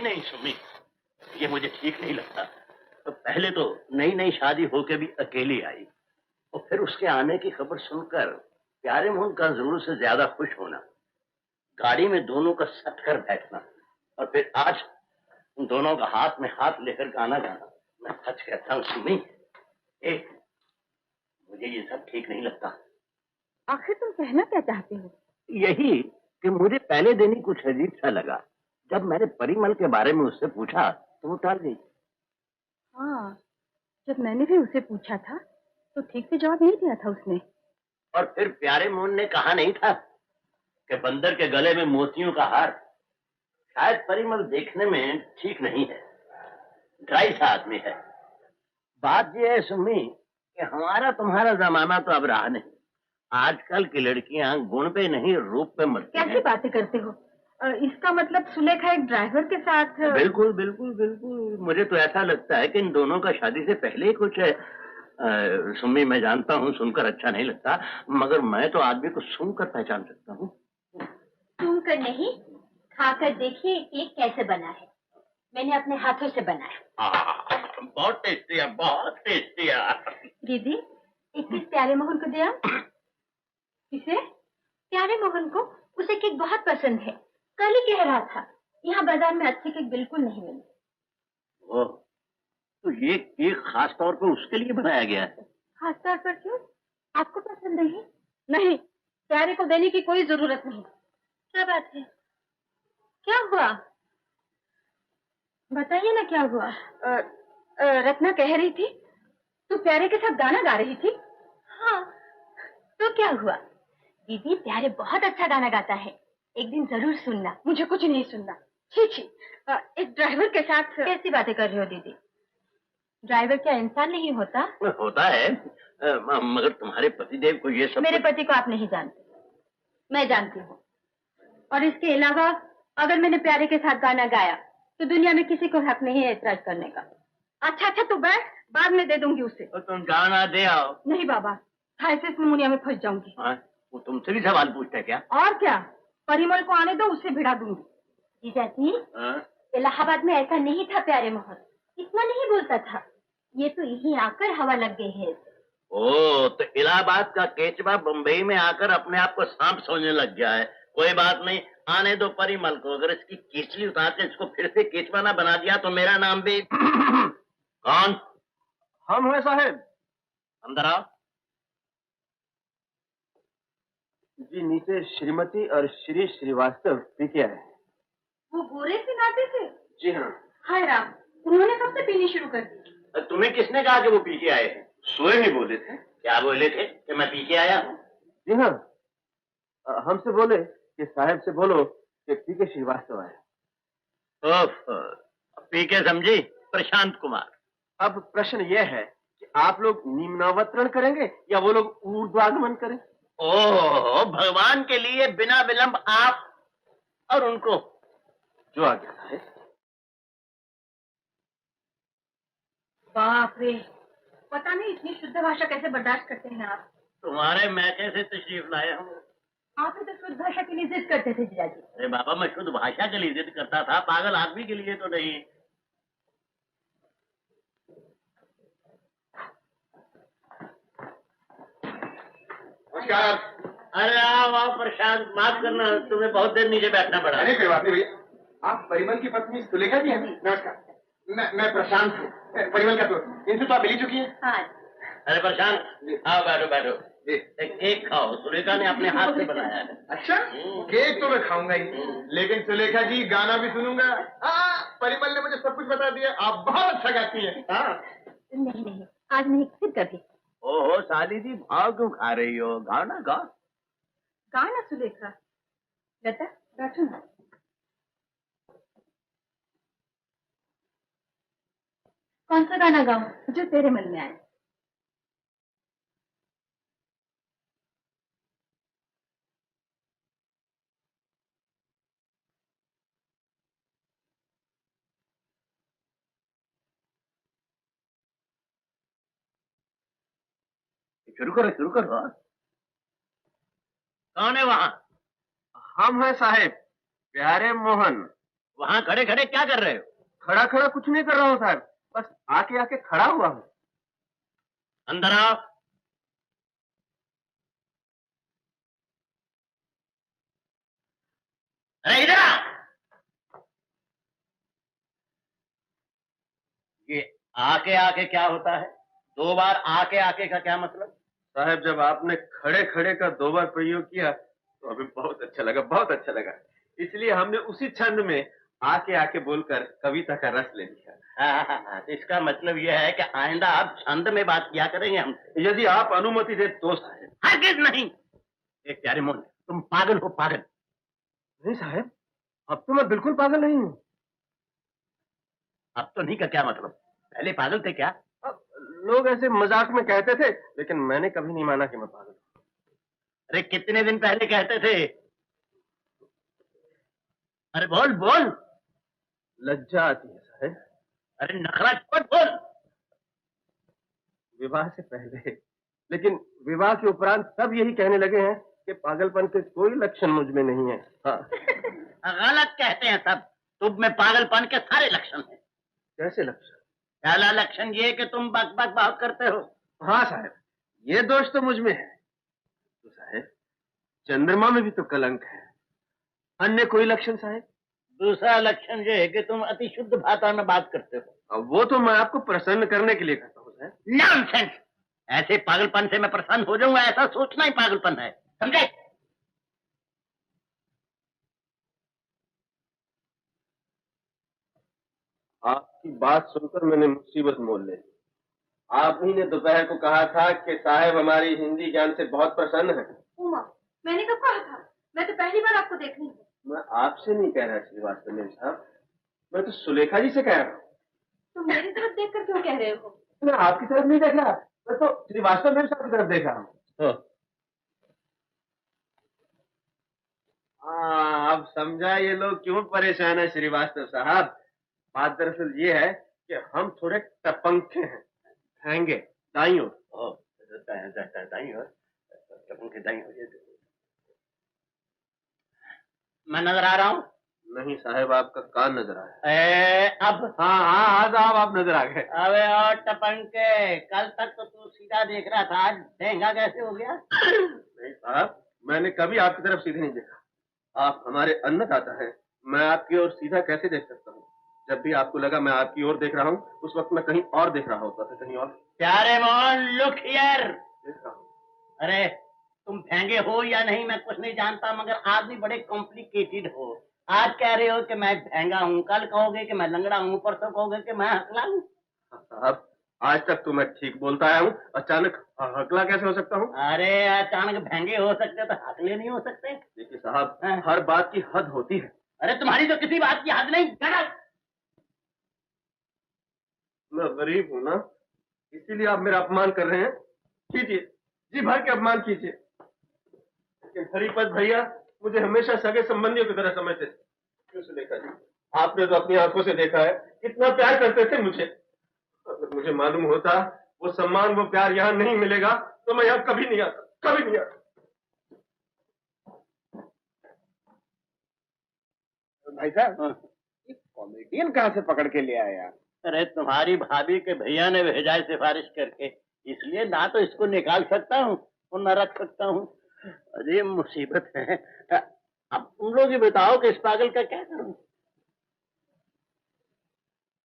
नहीं सुमी, ये मुझे ठीक नहीं लगता। तो पहले तो नई नई शादी होके भी अकेली आई, और फिर उसके आने की खबर सुनकर प्यारे मोहन का जरूर से ज्यादा खुश होना, गाड़ी में दोनों का सट कर बैठना, और फिर आज उन दोनों का हाथ में हाथ लेकर गाना गाना। मैं सच कहता हूँ सुमी, मुझे ये सब ठीक नहीं लगता। आखिर तुम कहना क्या चाहते हो? यही कि मुझे पहले दिन ही कुछ अजीब सा लगा। जब मैंने परिमल के बारे में उससे पूछा तो वो टाल गई। हाँ, जब मैंने भी उसे पूछा था तो ठीक से जवाब नहीं दिया था उसने। और फिर प्यारे मोहन ने कहा नहीं था कि बंदर के गले में मोतियों का हार। शायद परिमल देखने में ठीक नहीं है, ड्राई सा आदमी है। बात यह है सुमी कि हमारा तुम्हारा जमाना तो अब रहा नहीं। आजकल की लड़कियां गुण पे नहीं रूप पे मरती हैं। कैसी बातें करते हो? इसका मतलब सुलेखा एक ड्राइवर के साथ? बिल्कुल बिल्कुल बिल्कुल, मुझे तो ऐसा लगता है कि इन दोनों का शादी से पहले ही कुछ है। सुमी, मैं जानता हूँ सुनकर अच्छा नहीं लगता, मगर मैं तो आदमी को सुनकर पहचान सकता हूँ। सुनकर नहीं, खाकर देखिए केक कैसे बना है। मैंने अपने हाथों से बनाया। बहुत टेस्टी है, बहुत टेस्टी है। दीदी, एक पीस प्यारे मोहन को दिया। किसे? प्यारे मोहन को, उसे केक बहुत पसंद है। कल ही कह रहा था, यहाँ बाजार में अच्छे केक बिल्कुल नहीं मिलते। ओह, तो ये केक खास तौर पर उसके लिए बनाया गया है? खास तौर पर क्यों? आपको पसंद नहीं? नहीं, प्यारे को देने की कोई जरूरत नहीं। क्या बात है? क्या हुआ? बताइए ना क्या हुआ। रत्ना कह रही थी तू प्यारे के साथ गाना गा रही थी। हाँ, तो क्या हुआ? दीदी, प्यारे बहुत अच्छा गाना गाता है, एक दिन जरूर सुनना। मुझे कुछ नहीं सुनना। छी छी, एक ड्राइवर के साथ कैसी बातें कर रही हो दीदी? ड्राइवर क्या इंसान नहीं होता? होता है, मगर तुम्हारे पतिदेव को ये सब... मेरे पति को आप नहीं जानते, मैं जानती हूँ। और इसके अलावा अगर मैंने प्यारे के साथ गाना गाया तो दुनिया में किसी को हक नहीं है एतराज करने का। अच्छा अच्छा, तो बैठ, बाद में दे दूंगी उसे। तो तुम गाना दे आओ। नहीं बाबा, ऐसे नमूनिया में फंस जाऊंगी। वो तुमसे भी सवाल पूछता है क्या? और क्या, परिमल को आने दो, उससे भिड़ा दूंगी। जीजाजी, इलाहाबाद में ऐसा नहीं था प्यारे मोहन, इतना नहीं बोलता था। ये तो यहीं आकर हवा लग गई है। ओ, तो इलाहाबाद का केचवा बम्बई में आकर अपने आप को सांप समझने लग गया है। कोई बात नहीं, आने दो परिमल को। अगर इसकी केचली उतार के इसको फिर से केचवा ना बना दिया तो मेरा नाम भी... कौन? हम हैं साहब। अंदर आओ। जी, नीचे श्रीमती और श्री श्रीवास्तव पीके आए। वो गोरे से गाते थे? जी हाँ। हाय राम, उन्होंने कब से पीनी शुरू कर दी? तुम्हें किसने कहा कि वो पी के आए हैं? सोए ही बोले थे। क्या बोले थे कि मैं पी के आया हूँ? जी हाँ, हमसे बोले कि साहब से बोलो कि पीके श्रीवास्तव आए। पी के समझी? प्रशांत कुमार। अब प्रश्न यह है कि आप लोग निम्नावतरण करेंगे या वो लोग ऊर्ध्वागमन करें? ओह, भगवान के लिए बिना विलंब आप और उनको। जो आ गया है। बाप रे, पता नहीं इतनी शुद्ध भाषा कैसे बर्दाश्त करते हैं आप। तुम्हारे मैके से तशरीफ लाए हम। आप ही तो शुद्ध भाषा के लिए जिद करते थे जीजाजी। अरे बाबा, मैं शुद्ध भाषा के लिए जिद करता था, पागल आदमी के लिए तो नहीं। अरे आओ प्रशांत, माफ करना, तुम्हें बहुत देर नीचे बैठना पड़ा। अरे कोई बात नहीं भैया, आप परिमल की पत्नी सुलेखा जी हैं? नमस्कार, मैं प्रशांत हूँ, परिमल का दोस्त। इनसे तो आप मिली चुकी हैं। हाँ। अरे प्रशांत, आओ बैठो बैठो। एक केक खाओ, सुलेखा ने अपने हाथ से बनाया है। अच्छा, केक तो मैं खाऊंगा ही, लेकिन सुलेखा जी गाना भी सुनूंगा। हाँ, परिमल ने मुझे सब कुछ बता दिया, आप बहुत अच्छा गाती हैं। हाँ। नहीं नहीं, आज नहीं, फिर कभी। ओहो साली जी, भाव क्यों खा रही हो? गाओ ना, गाओ। गाना सुलेखा। लता, बैठो ना। कौन सा गाना गाऊं? जो तेरे मन में आए। शुरू करो शुरू करो। कौन है वहाँ? हम हैं साहेब, प्यारे मोहन। वहाँ खड़े खड़े क्या कर रहे हो? खड़ा खड़ा कुछ नहीं कर रहा हूँ साहब, बस आके आके खड़ा हुआ हूँ। अंदर आओ। अरे इधर आ। ये आके आके क्या होता है? 2 बार आके आके का क्या मतलब? साहब जब आपने खड़े खड़े का 2 बार प्रयोग किया तो हमें बहुत अच्छा लगा, बहुत अच्छा लगा। इसलिए हमने उसी छंद में आके आके बोलकर कविता का रस ले लिया। हाँ, तो इसका मतलब यह है कि आइंदा आप छंद में बात किया करेंगे हमसे। यदि आप अनुमति दे तो साहब। हरगिज नहीं। एक प्यारे मोहन, तुम पागल हो, पागल। नहीं साहब, अब तो मैं बिल्कुल पागल नहीं हूँ। अब तो नहीं का क्या मतलब? पहले पागल थे क्या? अब लोग ऐसे मजाक में कहते थे, लेकिन मैंने कभी नहीं माना कि मैं पागल हूँ। अरे कितने दिन पहले कहते थे? अरे बोल बोल। लज्जा आती है साहब। अरे नखरा छोड़, बोल। विवाह से पहले, लेकिन विवाह के उपरांत सब यही कहने लगे हैं कि पागलपन के कोई लक्षण मुझ में नहीं है। हाँ। गलत कहते हैं सब। तुम में पागलपन के सारे लक्षण हैं। कैसे लक्षण? पहला लक्षण ये कि तुम बक बक बहुत करते हो। हाँ साहब, ये दोष तो मुझ में है। तो साहब चंद्रमा में भी तो कलंक है। अन्य कोई लक्षण साहब? दूसरा लक्षण ये है कि तुम अति शुद्ध भाषा में बात करते हो। अब वो तो मैं आपको प्रसन्न करने के लिए करता हूँ साहब। नॉनसेंस। ऐसे पागलपन से मैं प्रसन्न हो जाऊंगा, ऐसा सोचना ही पागलपन है, समझे? आपकी बात सुनकर मैंने मुसीबत मोल ली। आप ही ने दोपहर को कहा था कि साहब हमारी हिंदी ज्ञान से बहुत प्रसन्न है। उमा, मैंने कब कहा था? मैं तो पहली बार आपको देख रही हूँ। मैं आपसे नहीं कह रहा श्रीवास्तव मेम साहब, मैं तो सुलेखा जी से कह रहा हूँ। तुम मेरी तरफ देखकर क्यों कह रहे हो? मैं आपकी तरफ नहीं देख रहा, मैं तो श्रीवास्तव मेम साहब की तरफ देख रहा हूँ। अब समझा ये लोग क्यों परेशान है श्रीवास्तव साहब। बात दरअसल ये है कि हम थोड़े टपंके हैं, हैंगे दाई ओर। मैं नजर आ रहा हूँ? नहीं साहब, आपका कान नजर आया। अब हाँ हाँ हाँ साहब, आप नजर आ गए। अबे और टपंके, कल तक तो तू सीधा देख रहा था, आज देंगा कैसे हो गया? नहीं साहब, मैंने कभी आपकी तरफ सीधे नहीं देखा। आप हमारे अन्नदाता हैं, मैं आपकी ओर सीधा कैसे देख सकता हूँ? जब भी आपको लगा मैं आपकी ओर देख रहा हूँ, उस वक्त मैं कहीं और देख रहा होता था, कहीं और। प्यारे मोहन, लुक हियर। देख रहा हूँ। अरे तुम फेंगे हो या नहीं मैं कुछ नहीं जानता, मगर आदमी बड़े कॉम्प्लिकेटेड हो। आज कह रहे हो कि मैं भेंगा हूँ, कल कहोगे कि मैं लंगड़ा हूँ, परसों कहोगे कि मैं हकला हूँ। साहब आज तक तो मैं ठीक बोलता आया हूँ, अचानक हकला कैसे हो सकता हूँ? अरे अचानक भेंगे हो सकते तो हकले नहीं हो सकते? देखिए साहब, हर बात की हद होती है। अरे तुम्हारी तो किसी बात की हद नहीं, गलत। मैं गरीब हूँ ना, इसीलिए आप मेरा अपमान कर रहे हैं। कीजिए, जी भर के अपमान कीजिए, लेकिन हरिपत भैया मुझे हमेशा सगे संबंधियों की तरह समझते थे। क्यों सुलेखा जी, आपने तो अपनी आंखों से देखा है कितना प्यार करते थे मुझे। अगर मुझे मालूम होता वो सम्मान वो प्यार यहाँ नहीं मिलेगा तो मैं यहाँ कभी नहीं आता, कभी नहीं आता। भाई साहब, ये कॉमेडियन कहाँ से पकड़ के ले आए यार? अरे तुम्हारी भाभी के भैया ने भेजा है सिफारिश करके, इसलिए ना तो इसको निकाल सकता हूँ और न रख सकता हूँ। अरे मुसीबत है। अब तुम लोग ये बताओ कि इस पागल का क्या करूँ?